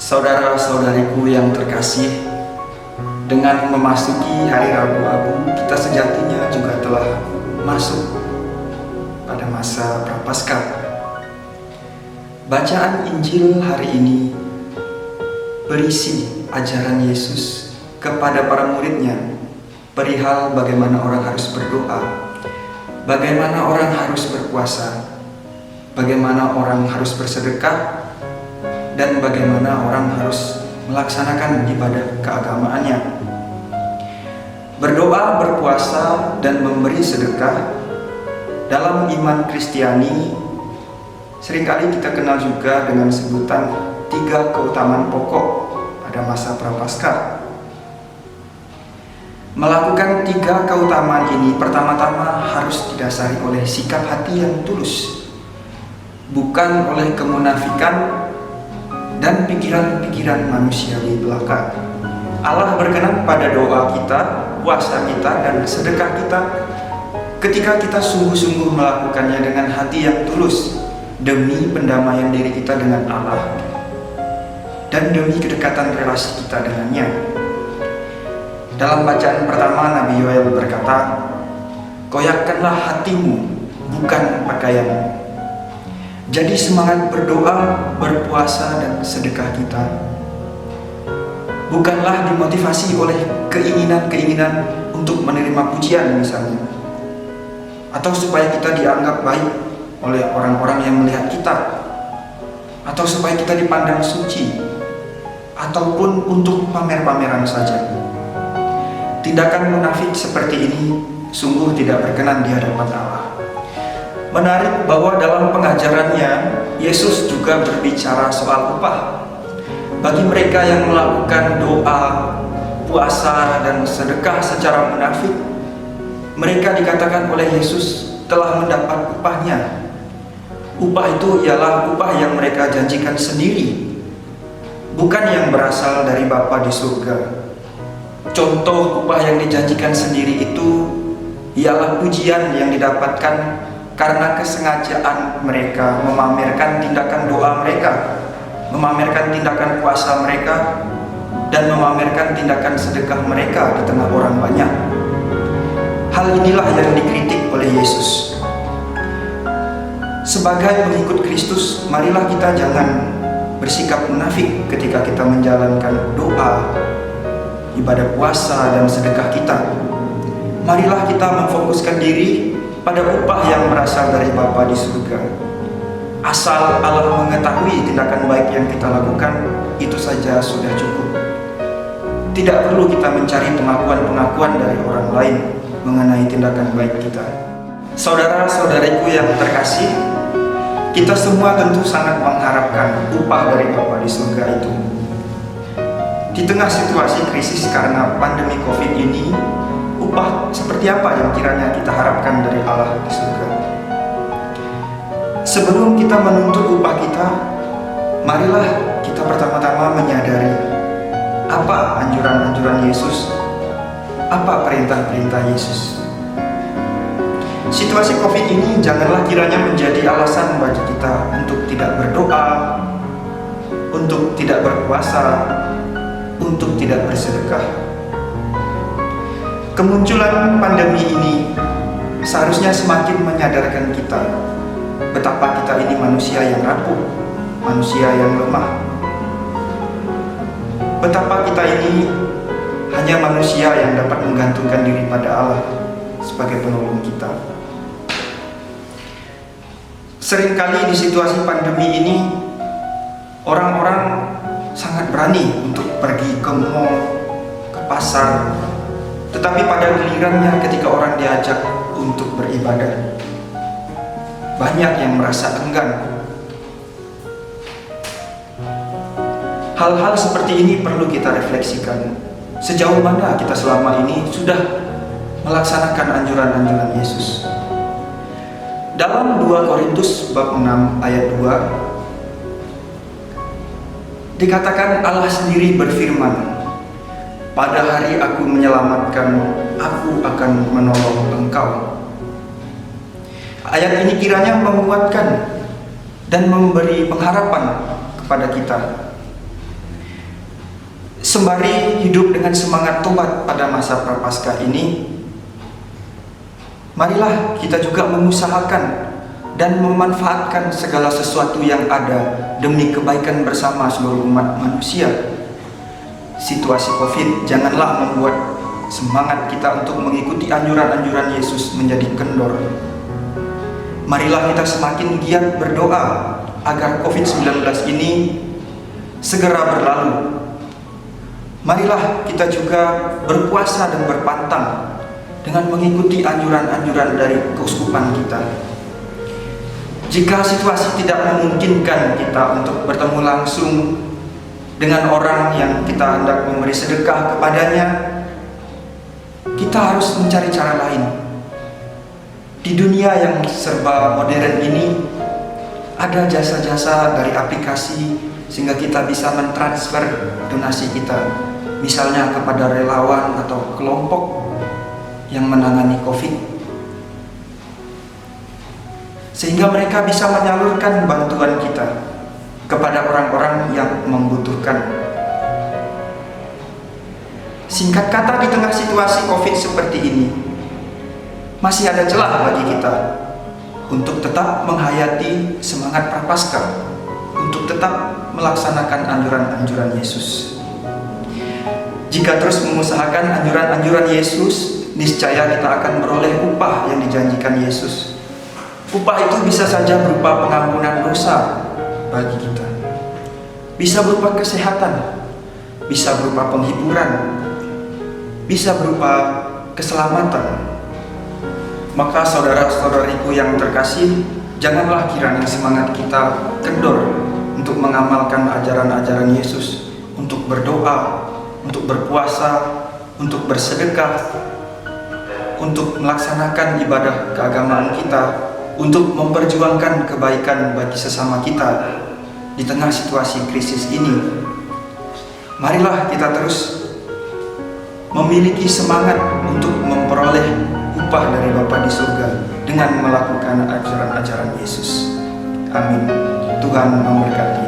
Saudara-saudariku yang terkasih, dengan memasuki hari Rabu Agung, kita sejatinya juga telah masuk pada masa Prapaskah. Bacaan Injil hari ini berisi ajaran Yesus kepada para muridnya perihal bagaimana orang harus berdoa, bagaimana orang harus berpuasa, bagaimana orang harus bersedekah, dan bagaimana orang harus melaksanakan ibadah keagamaannya. Berdoa, berpuasa, dan memberi sedekah dalam iman Kristiani seringkali kita kenal juga dengan sebutan 3 keutamaan pokok pada masa Prapaskah. Melakukan 3 keutamaan ini pertama-tama harus didasari oleh sikap hati yang tulus, bukan oleh kemunafikan dan pikiran-pikiran manusiawi belaka. Allah berkenan pada doa kita, puasa kita, dan sedekah kita ketika kita sungguh-sungguh melakukannya dengan hati yang tulus demi pendamaian diri kita dengan Allah dan demi kedekatan relasi kita dengannya. Dalam bacaan pertama, Nabi Yoel berkata, "Koyakkanlah hatimu, bukan pakaianmu." Jadi semangat berdoa, berpuasa, dan sedekah kita bukanlah dimotivasi oleh keinginan-keinginan untuk menerima pujian misalnya, atau supaya kita dianggap baik oleh orang-orang yang melihat kita, atau supaya kita dipandang suci, ataupun untuk pamer-pameran saja. Tindakan munafik seperti ini sungguh tidak berkenan di hadapan Allah. Menarik bahwa dalam pengajarannya, Yesus juga berbicara soal upah. Bagi mereka yang melakukan doa, puasa, dan sedekah secara munafik, mereka dikatakan oleh Yesus telah mendapat upahnya. Upah itu ialah upah yang mereka janjikan sendiri, bukan yang berasal dari Bapa di surga. Contoh upah yang dijanjikan sendiri itu ialah pujian yang didapatkan karena kesengajaan mereka memamerkan tindakan doa mereka, memamerkan tindakan puasa mereka, dan memamerkan tindakan sedekah mereka di tengah orang banyak. Hal inilah yang dikritik oleh Yesus. Sebagai pengikut Kristus, marilah kita jangan bersikap munafik ketika kita menjalankan doa, ibadah puasa, dan sedekah kita. Marilah kita memfokuskan diri pada upah yang berasal dari Bapa di surga. Asal Allah mengetahui tindakan baik yang kita lakukan, itu saja sudah cukup. Tidak perlu kita mencari pengakuan-pengakuan dari orang lain mengenai tindakan baik kita. Saudara-saudariku yang terkasih, kita semua tentu sangat mengharapkan upah dari Bapa di surga itu. Di tengah situasi krisis karena pandemi COVID ini, upah seperti apa yang kiranya kita harapkan dari Allah di surga? Sebelum kita menuntut upah kita, marilah kita pertama-tama menyadari apa anjuran-anjuran Yesus, apa perintah-perintah Yesus. Situasi COVID ini janganlah kiranya menjadi alasan bagi kita untuk tidak berdoa, untuk tidak berpuasa, untuk tidak bersedekah. Kemunculan pandemi ini seharusnya semakin menyadarkan kita betapa kita ini manusia yang rapuh, manusia yang lemah. Betapa kita ini hanya manusia yang dapat menggantungkan diri pada Allah sebagai penolong kita. Seringkali di situasi pandemi ini, orang-orang sangat berani untuk pergi ke mall, ke pasar, tetapi pada gilirannya ketika orang diajak untuk beribadah, banyak yang merasa enggan. Hal-hal seperti ini perlu kita refleksikan. Sejauh mana kita selama ini sudah melaksanakan anjuran-anjuran Yesus? Dalam 2 Korintus bab 6 ayat 2 dikatakan Allah sendiri berfirman, "Pada hari aku menyelamatkan, aku akan menolong engkau." Ayat ini kiranya menguatkan dan memberi pengharapan kepada kita. Sembari hidup dengan semangat tobat pada masa Prapaskah ini, marilah kita juga mengusahakan dan memanfaatkan segala sesuatu yang ada demi kebaikan bersama seluruh umat manusia. Situasi COVID janganlah membuat semangat kita untuk mengikuti anjuran-anjuran Yesus menjadi kendor. Marilah kita semakin giat berdoa agar COVID-19 ini segera berlalu. Marilah kita juga berpuasa dan berpantang dengan mengikuti anjuran-anjuran dari keuskupan kita. Jika situasi tidak memungkinkan kita untuk bertemu langsung dengan orang yang kita hendak memberi sedekah kepadanya, kita harus mencari cara lain. Di dunia yang serba modern ini, ada jasa-jasa dari aplikasi sehingga kita bisa mentransfer donasi kita, misalnya kepada relawan atau kelompok yang menangani COVID, sehingga mereka bisa menyalurkan bantuan kita kepada orang-orang yang membutuhkan. Singkat kata, di tengah situasi COVID seperti ini, masih ada celah bagi kita untuk tetap menghayati semangat Prapaskah, untuk tetap melaksanakan anjuran-anjuran Yesus. Jika terus mengusahakan anjuran-anjuran Yesus, niscaya kita akan beroleh upah yang dijanjikan Yesus. Upah itu bisa saja berupa pengampunan dosa bagi kita, bisa berupa kesehatan, bisa berupa penghiburan, bisa berupa keselamatan. Maka saudara-saudariku yang terkasih, janganlah kiranya semangat kita kendor untuk mengamalkan ajaran-ajaran Yesus, untuk berdoa, untuk berpuasa, untuk bersedekah, untuk melaksanakan ibadah keagamaan kita, untuk memperjuangkan kebaikan bagi sesama kita di tengah situasi krisis ini. Marilah kita terus memiliki semangat untuk memperoleh upah dari Bapa di surga dengan melakukan ajaran-ajaran Yesus. Amin. Tuhan memberkati.